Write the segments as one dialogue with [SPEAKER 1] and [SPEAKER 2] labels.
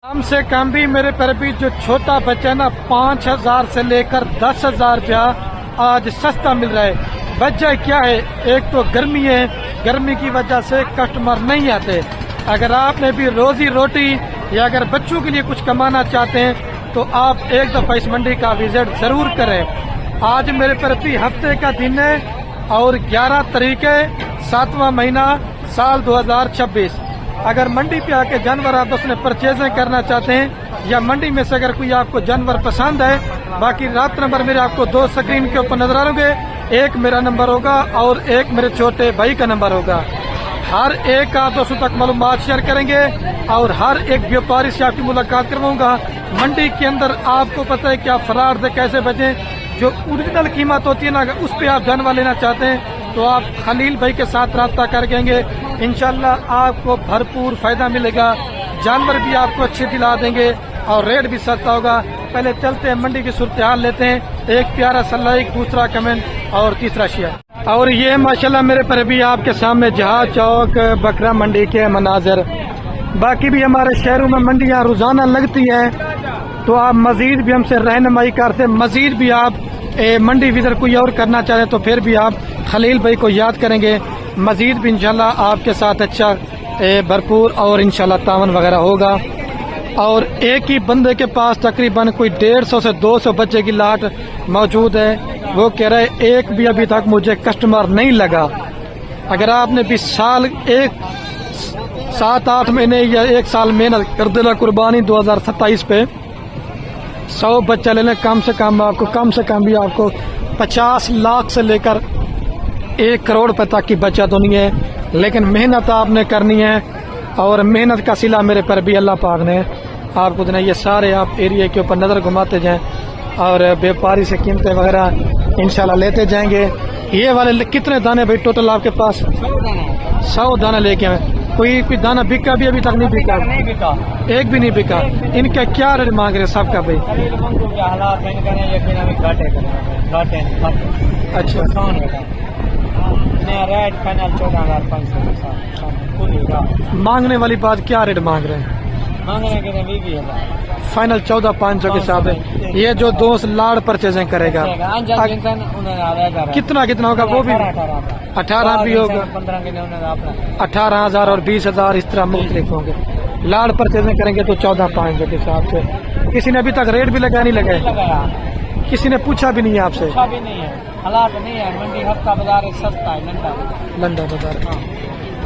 [SPEAKER 1] कम से कम भी मेरे पर भी जो छोटा बच्चा ना 5,000 से लेकर 10,000 रुपया आज सस्ता मिल रहा है। वजह क्या है? एक तो गर्मी है, गर्मी की वजह से कस्टमर नहीं आते। अगर आपने भी रोजी रोटी या अगर बच्चों के लिए कुछ कमाना चाहते हैं तो आप एक दफा इस मंडी का विजिट जरूर करें। आज मेरे पर भी हफ्ते का दिन है और 11 तारीख है, 7वां महीना, साल 2026। अगर मंडी पे आके जानवर आप उसने परचेजिंग करना चाहते हैं या मंडी में से अगर कोई आपको जानवर पसंद है, बाकी रात नंबर मेरे आपको 2 स्क्रीन के ऊपर नजर आएंगे। एक मेरा नंबर होगा और एक मेरे छोटे भाई का नंबर होगा। हर एक का दोस्तों तक मालूमात शेयर करेंगे और हर एक व्यापारी से आपकी मुलाकात करवाऊंगा। मंडी के अंदर आपको पता है कि आप फ्रॉड से कैसे बचें। जो ओरिजिनल कीमत होती है ना, अगर उस पर आप जानवर लेना चाहते हैं तो आप खलील भाई के साथ राब्ता करेंगे। इंशाल्लाह आपको भरपूर फायदा मिलेगा, जानवर भी आपको अच्छे दिला देंगे और रेट भी सस्ता होगा। पहले चलते हैं मंडी की सूरत हाल लेते हैं। एक प्यारा सा लाइक, दूसरा कमेंट और तीसरा शेयर। और ये माशाल्लाह मेरे पर भी आपके सामने जहाज चौक बकरा मंडी के मनाजर। बाकी भी हमारे शहरों में मंडियां रोजाना लगती है, तो आप मजीद भी हमसे रहनुमाई करते। मजीद भी आप मंडी विजिट कोई और करना चाहते तो फिर भी आप खलील भाई को याद करेंगे। मजीद भी इंशाल्लाह आपके साथ अच्छा भरपूर और इंशाल्लाह तावन वगैरह होगा। और एक ही बंदे के पास तकरीबन कोई 150 से 200 बच्चे की लाट मौजूद है। वो कह रहे एक भी अभी तक मुझे कस्टमर नहीं लगा। अगर आपने भी साल 7-8 महीने या 1 साल मेहनत कर देना कुर्बानी 2027 पे 100 बच्चा लेने कम से कम भी आपको 50 लाख से लेकर 1 करोड़ रुपए तक की बचत होनी है। लेकिन मेहनत आपने करनी है और मेहनत का सिला मेरे पर भी अल्लाह पाक ने आपको देना। ये सारे आप एरिया के ऊपर नजर घुमाते जाएं और व्यापारी से कीमतें वगैरह इंशाल्लाह लेते जाएंगे। ये वाले कितने दाने भाई टोटल आपके पास? 100 दाना लेके आए। कोई दाना बिका भी अभी तक नहीं बिका? एक भी नहीं बिका। इनका क्या रेट मांग रहे सबका भाई? अच्छा, मांगने वाली बात क्या रेट मांग रहे हैं? फाइनल 14,500 के हिसाब है। ये जो दोस्त लाड़ परचेजिंग करेगा कितना होगा? वो भी 18 भी होगा, 18,000 और 20,000 इस तरह मुख्तलिफ होंगे। लाड़ परचेजिंग करेंगे तो 14,500 के हिसाब से। किसी ने अभी तक रेट भी लगा नहीं लगाए? किसी ने पूछा भी नहीं है आपसे?
[SPEAKER 2] हालात नहीं है, मंडी हफ्ता बाजार सस्ता है,
[SPEAKER 1] लंडा बाजार।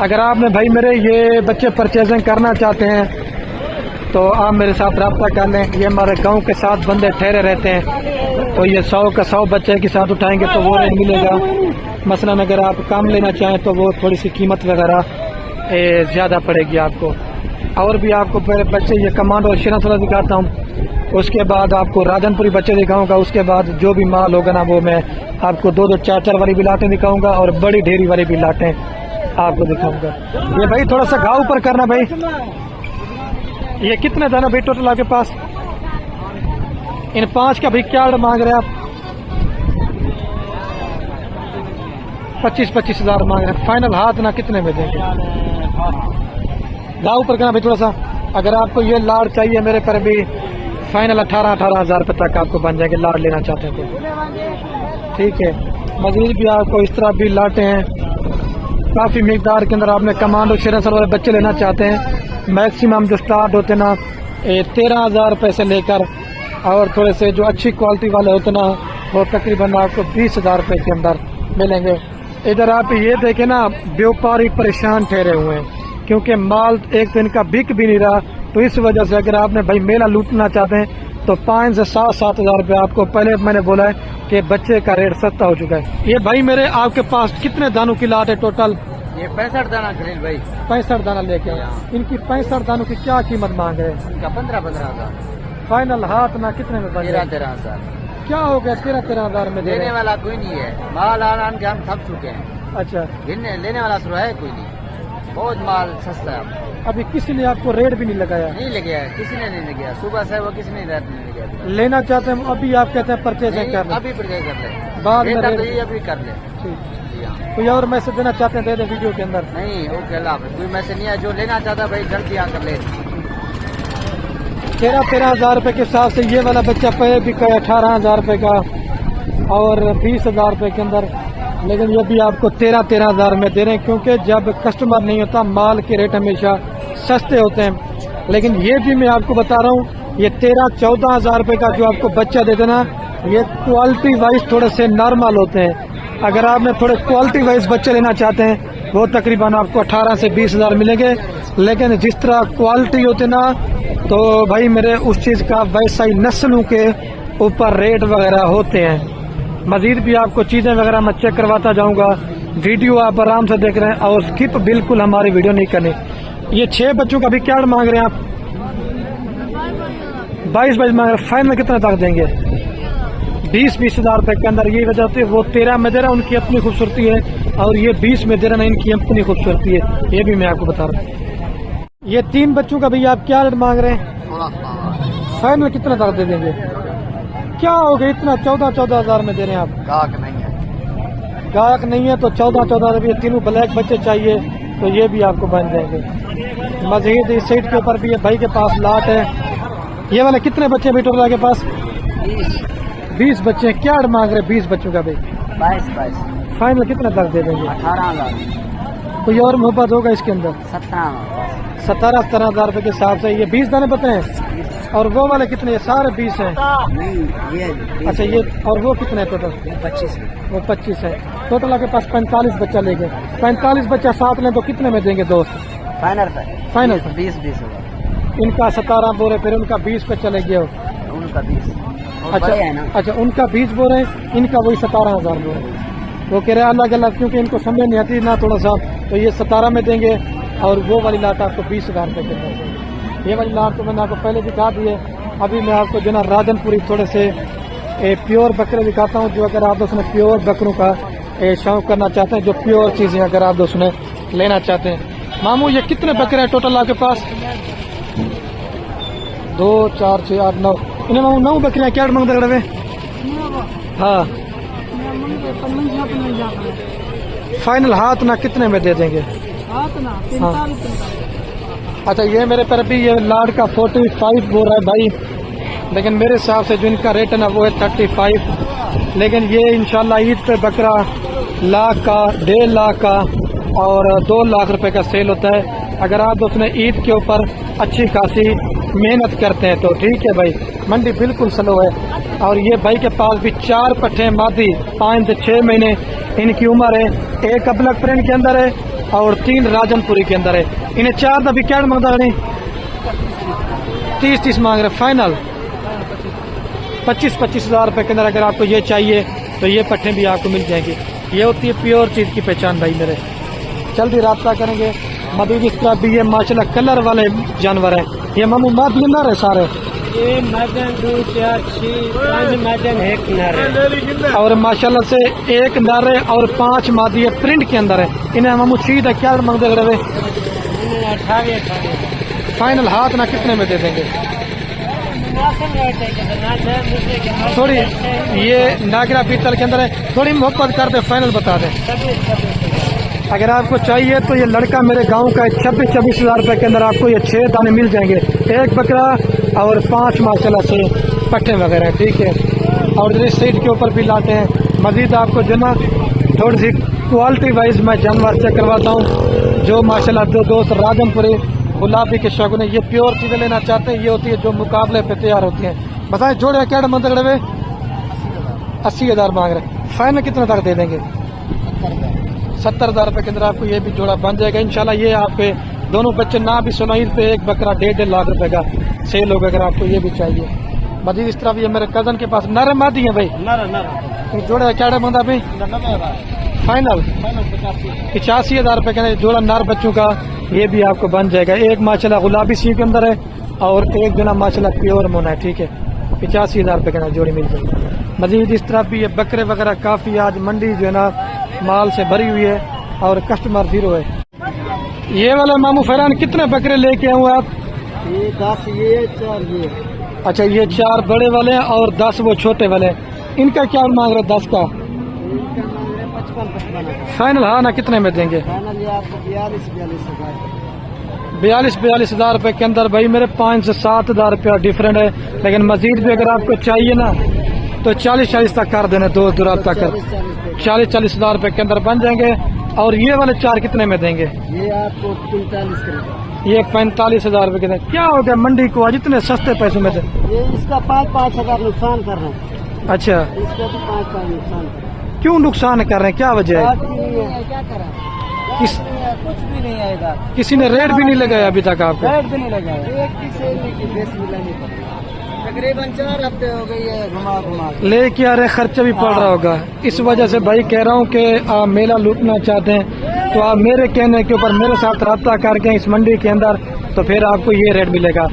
[SPEAKER 1] अगर आपने भाई मेरे ये बच्चे परचेजिंग करना चाहते हैं तो आप मेरे साथ रब्ता कर लें। ये हमारे गांव के साथ बंदे ठहरे रहते हैं, तो ये 100 का 100 बच्चे के साथ उठाएंगे तो वो रेट मिलेगा। मसलन अगर आप कम लेना चाहें तो वो थोड़ी सी कीमत वगैरह ज़्यादा पड़ेगी आपको। और भी आपको पहले बच्चे ये कमांडो और शिरसला दिखाता हूँ, उसके बाद आपको राजनपुरी बच्चे दिखाऊंगा, उसके बाद जो भी माल होगा ना वो मैं आपको 2-2, 4-4 वाली भी लाटें दिखाऊंगा और बड़ी ढेरी वाली भी लाटें आपको दिखाऊंगा। ये भाई थोड़ा सा घाव ऊपर करना भाई। ये कितने दाना भाई टोटल आपके पास? इन 5 का भाई क्या मांग रहे हैं आप? 25-25 हज़ार मांग रहे हैं। फाइनल हाथ ना कितने में देंगे? घाव ऊपर करना भाई थोड़ा सा। अगर आपको ये लाड़ चाहिए मेरे पर भी फाइनल 18 हज़ार रुपये तक आपको बन जाएंगे, लाड़ लेना चाहते हैं तो ठीक है। मजीद भी आपको इस तरह भी लाटे हैं काफ़ी मिकदार के अंदर। आपने कमांडो शेरसर वाले बच्चे लेना चाहते हैं, मैक्सिमम जो स्टार्ट होते ना 13,000 रुपये से लेकर और थोड़े से जो अच्छी क्वालिटी वाले होते ना वो तकरीबन आपको 20,000 रुपये के अंदर मिलेंगे। इधर आप ये देखें ना, व्यापारी परेशान ठहरे हुए हैं क्योंकि माल एक दिन का बिक भी नहीं रहा। तो इस वजह से अगर आपने भाई मेला लूटना चाहते हैं तो 5 से 7 हज़ार रुपये आपको पहले मैंने बोला है कि बच्चे का रेट सस्ता हो चुका है। ये भाई मेरे आपके पास कितने दानों की लाट है टोटल?
[SPEAKER 2] ये 65 दाना खरीद भाई।
[SPEAKER 1] 65 दाना लेके आए। इनकी 65 दानों की क्या कीमत मांग रहे हैं?
[SPEAKER 2] इनका 15-15 हज़ार।
[SPEAKER 1] फाइनल हाथ ना कितने में बन?
[SPEAKER 2] 13-13 हज़ार।
[SPEAKER 1] क्या हो गया? 13-13 हज़ार में
[SPEAKER 2] देने वाला कोई नहीं है। माल आन के हम थक चुके हैं।
[SPEAKER 1] अच्छा,
[SPEAKER 2] लेने वाला शुरू है कोई नहीं। बहुत माल सस्ता है।
[SPEAKER 1] अभी किसी ने आपको रेट भी नहीं लगाया?
[SPEAKER 2] नहीं लगाया, किसी ने नहीं लगाया। सुबह से वो किसी ने रेट नहीं लगाया।
[SPEAKER 1] लेना चाहते हैं अभी आप कहते हैं परचेजिंग कर ले?
[SPEAKER 2] अभी परचेज कर ले,
[SPEAKER 1] बाद में
[SPEAKER 2] अभी कर ले।
[SPEAKER 1] ठीक। कोई और मैसेज देना चाहते हैं दे दे वीडियो के अंदर?
[SPEAKER 2] नहीं, ओके, अल्लाह हाफ़िज़। कोई मैसेज नहीं है। जो लेना चाहता भाई जल्दी आकर ले।
[SPEAKER 1] 13 हज़ार रुपये के हिसाब से ये वाला बच्चा पे बिका है 18 हज़ार रुपये का और 20 हज़ार रुपये के अंदर, लेकिन ये भी आपको 13 हज़ार में दे रहे हैं, क्योंकि जब कस्टमर नहीं होता माल के रेट हमेशा सस्ते होते हैं। लेकिन ये भी मैं आपको बता रहा हूँ, ये 13-14 हज़ार रुपये का जो आपको बच्चा दे देना, ये क्वालिटी वाइज थोड़े से नॉर्मल होते हैं। अगर आपने थोड़े क्वालिटी वाइज बच्चे लेना चाहते हैं वो तकरीबन आपको 18 से 20 हज़ार मिलेंगे। लेकिन जिस तरह क्वालिटी होते ना, तो भाई मेरे उस चीज़ का वैसा ही नस्लों के ऊपर रेट वगैरह होते हैं। मज़ीद भी आपको चीज़ें वगैरह मैं चेक करवाता जाऊंगा। वीडियो आप आराम से देख रहे हैं और स्किप बिल्कुल हमारी वीडियो नहीं करनी। ये 6 बच्चों का भी क्या मांग रहे हैं आप? 22 मांग रहे हैं। फाइनल कितना तक देंगे? 20 हज़ार रुपये के अंदर। ये वजह होती है वो 13 में दे रहा, उनकी अपनी खूबसूरती है, और ये 20 में दे रहा ना, इनकी अपनी खूबसूरती है। ये भी मैं आपको बता रहा हूँ। ये 3 बच्चों का भी आप क्या रेट मांग रहे हैं? फाइनल कितना तक दे देंगे? क्या हो गया इतना 14 हज़ार में दे रहे हैं आप?
[SPEAKER 2] गाहक नहीं है।
[SPEAKER 1] गाहक नहीं है तो 14 ये तीनों ब्लैक बच्चे चाहिए तो ये भी आपको बन जाएंगे। मजीद इस साइड के ऊपर भी है, भाई के पास लाट है। ये वाले कितने बच्चे भी टोटल के पास? 20 बच्चे। क्या मांग रहे 20 बच्चों का भाई?
[SPEAKER 2] 22।
[SPEAKER 1] फाइनल कितना तक दे देंगे?
[SPEAKER 2] 18 हज़ार।
[SPEAKER 1] कोई और मोहब्बत होगा इसके अंदर? 17 हज़ार रुपये के हिसाब से। ये 20 दाने पते हैं। और वो वाले कितने? सारे 20 हैं।
[SPEAKER 2] नहीं, ये
[SPEAKER 1] अच्छा, ये और वो कितने टोटल?
[SPEAKER 2] 25।
[SPEAKER 1] वो 25 है। टोटल आपके पास 45 बच्चा लेंगे। 45 बच्चा साथ लें तो कितने में देंगे दोस्त? फाइनल
[SPEAKER 2] 20 होगा।
[SPEAKER 1] इनका 17 बोरे, फिर उनका 20 पे चले गए।
[SPEAKER 2] उनका 20।
[SPEAKER 1] अच्छा, उनका 20 बोरे, इनका वही 17 हज़ार बोरे। वो कह रहे हैं अलग अलग, क्योंकि इनको समझ नहीं आती ना थोड़ा सा, तो ये 17 में देंगे और वो वाली लाट आपको 20 हज़ार रुपये के अंदर देंगे। ये वाली लाट तो मैंने आपको पहले दिखा दी है। अभी मैं आपको जो ना राजनपुरी थोड़े से प्योर बकरे दिखाता हूँ, जो अगर आप उसमें प्योर बकरों का शौक करना चाहते हैं, जो प्योर चीज़ें अगर आप उसमें लेना चाहते हैं। मामू ये कितने बकरे हैं टोटल आपके पास? 2 4 6 8 9। इन्हें मामू 9 बकरियाँ क्या मांगते रहे? हाँ, फाइनल हाथ ना कितने में दे देंगे? हाँ। अच्छा, ये मेरे पर भी ये लाड का 45 बोल रहा है भाई, लेकिन मेरे हिसाब से जो इनका रेट है ना वो है 35। लेकिन ये इंशाल्लाह ईद पे बकरा लाख का, 1.5 लाख का और 2 लाख रुपए का सेल होता है। अगर आप उसमें ईद के ऊपर अच्छी खासी मेहनत करते हैं तो ठीक है भाई। मंडी बिल्कुल स्लो है। और ये भाई के पास भी 4 पट्टे मादी 5 से 6 महीने इनकी उम्र है। 1 अबलक प्रिंट के अंदर है और 3 राजनपुरी के अंदर है। इन्हें 4 का भी क्या मांगता नहीं? 30 मांग रहे। फाइनल 25 हज़ार रुपये के अंदर अगर आपको ये चाहिए तो ये पट्टे भी आपको मिल जाएंगे। ये होती है प्योर चीज़ की पहचान भाई मेरे। जल्दी रब्ता करेंगे। मजीद इस तरह भी ये माशाल्लाह कलर वाले जानवर हैं। ये मामू माद नर है सारे।
[SPEAKER 2] ये मदन 2 4 6 मदन है किनारे,
[SPEAKER 1] और माशाल्लाह से 1 नर है और 5 मादी है, प्रिंट के अंदर है। इन्हें मामू चीज है क्या मांगते रहे?
[SPEAKER 2] 18।
[SPEAKER 1] फाइनल हाथ ना कितने में दे देंगे? थोड़ी ये नागरा पीतल के अंदर है, थोड़ी मोहब्बत कर दे, फाइनल बता दे। अगर आपको चाहिए तो ये लड़का मेरे गांव का 26 हज़ार रुपये के अंदर आपको ये 6 दाने मिल जाएंगे। 1 बकरा और 5 माशाल्लाह से पट्टे वगैरह, ठीक है। और इस साइड के ऊपर भी लाते हैं। मजीद आपको जो ना थोड़ी सी क्वालिटी वाइज मैं जानवर चेक करवाता हूँ। जो माशाल्लाह जो दोस्त राजनपुरी गुलाबी के शौक ने ये प्योर चीज़ें लेना चाहते हैं, ये होती है जो मुकाबले पे तैयार होती हैं। बताएं जोड़े क्या मंदिर रहे? 80 हज़ार मांग रहे। फाइनल कितना तक दे देंगे? 70 हज़ार रुपये के अंदर आपको ये भी जोड़ा बन जाएगा इंशाल्लाह। ये आपके दोनों बच्चे ना भी सुना ईद पे 1 बकरा 1.5 लाख रुपए का सेल होगा अगर आपको ये भी चाहिए। मजीद इस तरह भी मेरे कजन के पास नर मादी है भाई। नर जोड़ा क्या मंदा भाई? फाइनल 85 हज़ार रुपये का जोड़ा नर बच्चों का ये भी आपको बन जाएगा। 1 माशाल्लाह गुलाबी सी के अंदर है और 1 जना माशाल्लाह प्योर मोना है, ठीक है। 85 हज़ार रुपये का जोड़ी मिल जाएगी। मजीद इस तरह भी ये बकरे वगैरह काफ़ी आज मंडी जो है ना माल से भरी हुई है और कस्टमर 0 है। ये वाला मामू फरहान कितने बकरे लेके आऊँ आप?
[SPEAKER 2] ये 10, ये 4 ये।
[SPEAKER 1] अच्छा, ये 4 बड़े वाले हैं और 10 वो छोटे वाले हैं। इनका क्या मांग रहे? 10 का
[SPEAKER 2] 55
[SPEAKER 1] फाइनल हाँ ना कितने में देंगे?
[SPEAKER 2] फाइनल ये आपको 42 हज़ार।
[SPEAKER 1] 42 हजार रुपए के अंदर भाई मेरे 5 से 7 हजार रुपया डिफरेंट है। लेकिन मजीद भी अगर आपको चाहिए ना तो 40 तक कर देने, दो तक कर 40 हजार रुपए के अंदर बन जाएंगे। और ये वाले 4 कितने में देंगे?
[SPEAKER 2] ये आपको 45 करेगा।
[SPEAKER 1] ये 45 हजार रुपए के अंदर। क्या हो गया मंडी को आज इतने सस्ते पैसों में दे?
[SPEAKER 2] ये इसका 5 हजार नुकसान कर रहे हैं।
[SPEAKER 1] अच्छा,
[SPEAKER 2] इसका भी 5 नुकसान कर रहे हैं।
[SPEAKER 1] क्यों नुकसान कर रहे हैं, क्या वजह है?
[SPEAKER 2] क्या करें, कुछ भी नहीं आएगा।
[SPEAKER 1] किसी ने रेट भी नहीं लगाया अभी तक आपको?
[SPEAKER 2] रेट भी नहीं लगाया, एक भी सेल नहीं की, बेच मिलानी पड़ी। तकरीबन 4 हफ्ते हो गई है घुमा घुमा
[SPEAKER 1] लेके आ रहे, खर्चा भी पड़ रहा होगा। इस वजह से भाई कह रहा हूँ कि आप मेला लूटना चाहते हैं तो आप मेरे कहने के ऊपर मेरे साथ रब्ता करके इस मंडी के अंदर, तो फिर आपको ये रेट मिलेगा।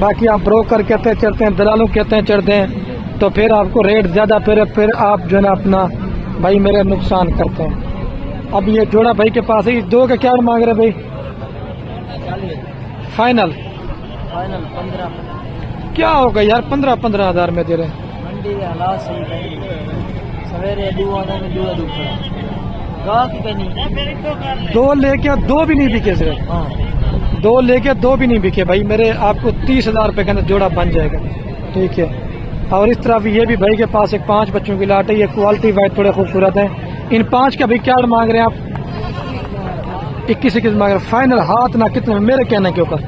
[SPEAKER 1] बाकी आप ब्रोकर कहते हैं चढ़ते हैं, दलालों कहते हैं चढ़ते हैं, तो फिर आपको रेट ज्यादा, फिर आप जो है ना अपना भाई मेरे नुकसान करते हैं। अब ये जोड़ा भाई के पास है, 2 का क्या मांग रहे भाई? फाइनल
[SPEAKER 2] 15।
[SPEAKER 1] क्या होगा यार, 15 हजार में दे रहे हैं।
[SPEAKER 2] मंडी के हालात सही नहीं, सवेरे दुआ की कहीं
[SPEAKER 1] 2 लेके 2 भी नहीं बिके सिर्फ।
[SPEAKER 2] हाँ
[SPEAKER 1] 2 लेके 2 भी नहीं बिके भाई मेरे। आपको 30 हजार रुपए के अंदर जोड़ा बन जाएगा, ठीक है। और इस तरफ ये भी भाई के पास एक 5 बच्चों की लाट है, ये क्वालिटी वाइज थोड़े खूबसूरत है। इन 5 का भाई क्या मांग रहे हैं आप? 21 मांग रहे हैं। फाइनल हाथ ना कितने में मेरे कहने के ऊपर?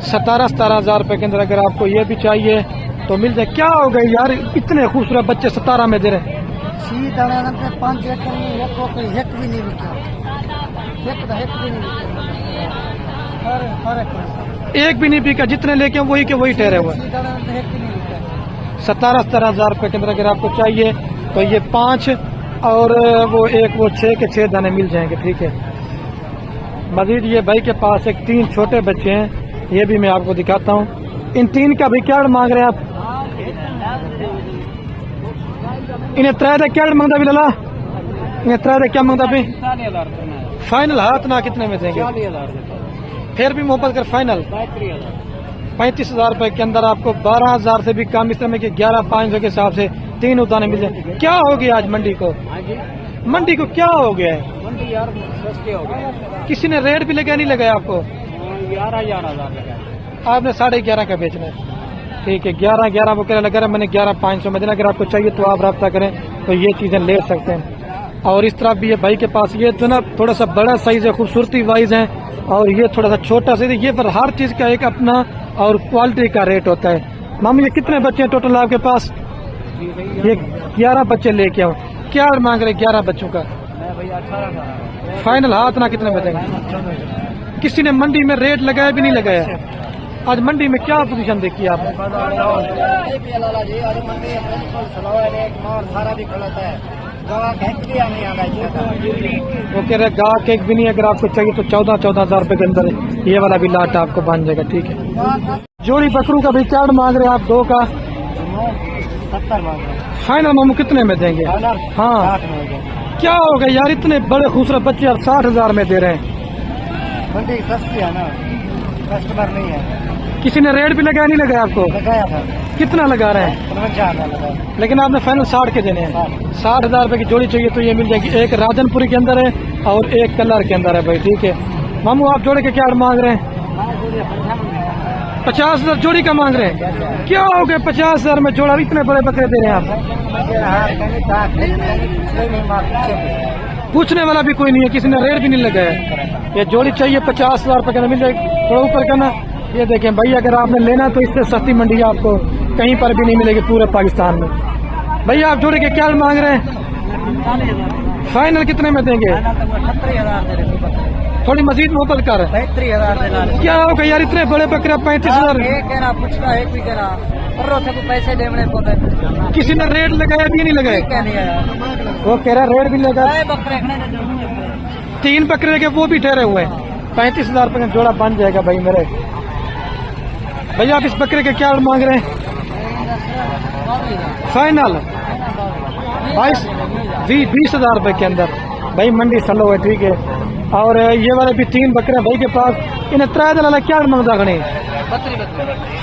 [SPEAKER 1] 17 हजार रुपए के अंदर अगर आपको ये भी चाहिए तो मिल जाए। क्या हो गए यार, इतने खूबसूरत बच्चे 17 में दे रहे हैं।
[SPEAKER 2] 5 एकड़ में एक भी नहीं बिका,
[SPEAKER 1] एक भी नहीं बिका, जितने लेके वही के वही ठहरे हुए। 17 हजार रुपए के अंदर अगर आपको चाहिए तो ये 5 और वो 6 के 6 दाने मिल जाएंगे, ठीक है। मजीद ये भाई के पास एक 3 छोटे बच्चे हैं, ये भी मैं आपको दिखाता हूँ। इन 3 का भी क्या मांग रहे हैं आप? इन्हें 3 क्या मांगता भी लाला? इन्हें 3 क्या मांगता भी? फाइनल हाथ ना कितने में देंगे? फिर भी मोहब्बत कर फाइनल 35 हजार रुपए के अंदर आपको 12 हजार से भी कम, इस तरह के 11,500 के हिसाब से 3 उताने मिल जाए। क्या हो गया आज मंडी को? मंडी को क्या हो गया है?
[SPEAKER 2] मंडी यार सस्ते हो गए।
[SPEAKER 1] किसी ने रेट भी लगाया नहीं लगाया आपको?
[SPEAKER 2] 11,000 लगाया।
[SPEAKER 1] आपने 11.5 का बेचना है, ठीक है। 11 वो कह लगा रहा, मैंने 11,500 में देना। अगर आपको चाहिए तो आप रब्ता करें तो ये चीजें ले सकते हैं। और इस तरफ भी ये भाई के पास ये तो ना थोड़ा सा बड़ा साइज है, खूबसूरती वाइज है, और ये थोड़ा सा छोटा साइज है। ये पर हर चीज का एक अपना और क्वालिटी का रेट होता है। मामू ये कितने बच्चे हैं टोटल आपके पास? ये 11 बच्चे लेके आओ। क्या मांग रहे 11 बच्चों का? फाइनल हाथ ना कितने में देंगे? किसी ने मंडी में रेट लगाया भी नहीं लगाया? आज मंडी में क्या पोजीशन देखी आपने? वो कह रहे गाहक एक भी नहीं, अगर आपको चाहिए तो 14 हजार रुपए के अंदर ये वाला भी लाट आपको बन जाएगा, ठीक है। जोड़ी बकरू का भी क्या मांग रहे हैं आप? 2 का
[SPEAKER 2] 70 मांग रहे हैं।
[SPEAKER 1] फाइनल मामू कितने में देंगे? हाँ क्या हो गया यार, इतने बड़े खूबसूरत बच्चे आप 60 हजार में दे रहे हैं।
[SPEAKER 2] मंडी सस्ती है ना, कस्टमर नहीं है।
[SPEAKER 1] किसी ने रेट भी लगाया नहीं लगाया आपको?
[SPEAKER 2] लगाया था।
[SPEAKER 1] कितना लगा रहे हैं?
[SPEAKER 2] 55,000 लगाया।
[SPEAKER 1] लेकिन आपने फाइनल 60 के देने हैं। 60 हजार रुपए की जोड़ी चाहिए तो ये मिल जाएगी। एक राजनपुरी के अंदर है और एक कलर के अंदर है भाई, ठीक है। मामू आप जोड़े के क्या मांग रहे हैं? 50 हजार जोड़ी का मांग रहे हैं। क्या हो गया 50 हजार में जोड़ा? इतने बड़े बकरे दे रहे हैं आप। पूछने वाला भी कोई नहीं है, किसी ने रेट भी नहीं लगाया। ये जोड़ी चाहिए 50 हजार रुपए का मिल जाएगी। थोड़ा ऊपर करना। ये देखें भाई, अगर आपने लेना तो इससे सस्ती मंडी आपको कहीं पर भी नहीं मिलेगी पूरे पाकिस्तान में। भैया आप जोड़े के क्या मांग रहे हैं? फाइनल कितने में देंगे?
[SPEAKER 2] 38,000।
[SPEAKER 1] थोड़ी मजीद मोहब्बत कर।
[SPEAKER 2] 35,000।
[SPEAKER 1] क्या होगा यार, इतने बड़े बकरे 35,000?
[SPEAKER 2] पैसे देने पड़ते।
[SPEAKER 1] किसी ने रेट लगाया भी नहीं लगाया? वो कह रहा रेट भी लगा। 3 बकरे के वो भी ठहरे हुए हैं। 35 हजार रुपए का जोड़ा बन जाएगा भाई मेरे। भैया आप इस बकरे के क्या मांग रहे हैं? फाइनल 20 हजार रुपए के अंदर भाई मंडी सलो है, ठीक है। और ये वाले भी 3 बकरे भाई के पास। इन्हें 3 दिन क्या मांगता खड़े?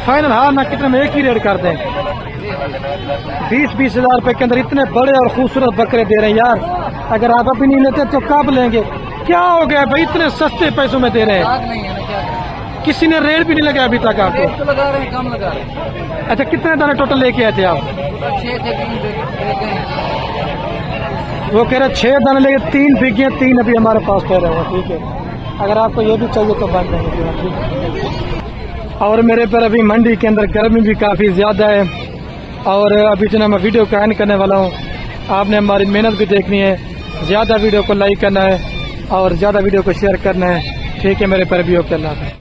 [SPEAKER 1] फाइनल हाँ ना कितने में एक ही रेट करते हैं? 20 हजार रुपए के अंदर इतने बड़े और खूबसूरत बकरे दे रहे हैं यार। अगर आप अभी नहीं लेते तो कब लेंगे? क्या हो गया भाई, इतने सस्ते पैसों में दे रहे हैं? किसी ने रेट भी नहीं लगाया अभी तक आपको?
[SPEAKER 2] रेट तो लगा रहे हैं, कम लगा रहे हैं।
[SPEAKER 1] अच्छा, कितने दाने टोटल लेके आए थे आप?
[SPEAKER 2] 6 थे, 3 देते हैं।
[SPEAKER 1] वो कह रहे 6 दाने लेके 3 बिक गए, 3 अभी हमारे पास ठहरे हुए। ठीक है, अगर आपको ये भी चाहिए तो बन जाएंगे। ठीक है। और मेरे पर अभी मंडी के अंदर गर्मी भी काफ़ी ज़्यादा है और अभी जो मैं वीडियो का एंड करने वाला हूँ। आपने हमारी मेहनत भी देखनी है, ज़्यादा वीडियो को लाइक करना है और ज़्यादा वीडियो को शेयर करना है। ठीक है मेरे पर भी ओके, अल्लाह हाफ़िज़।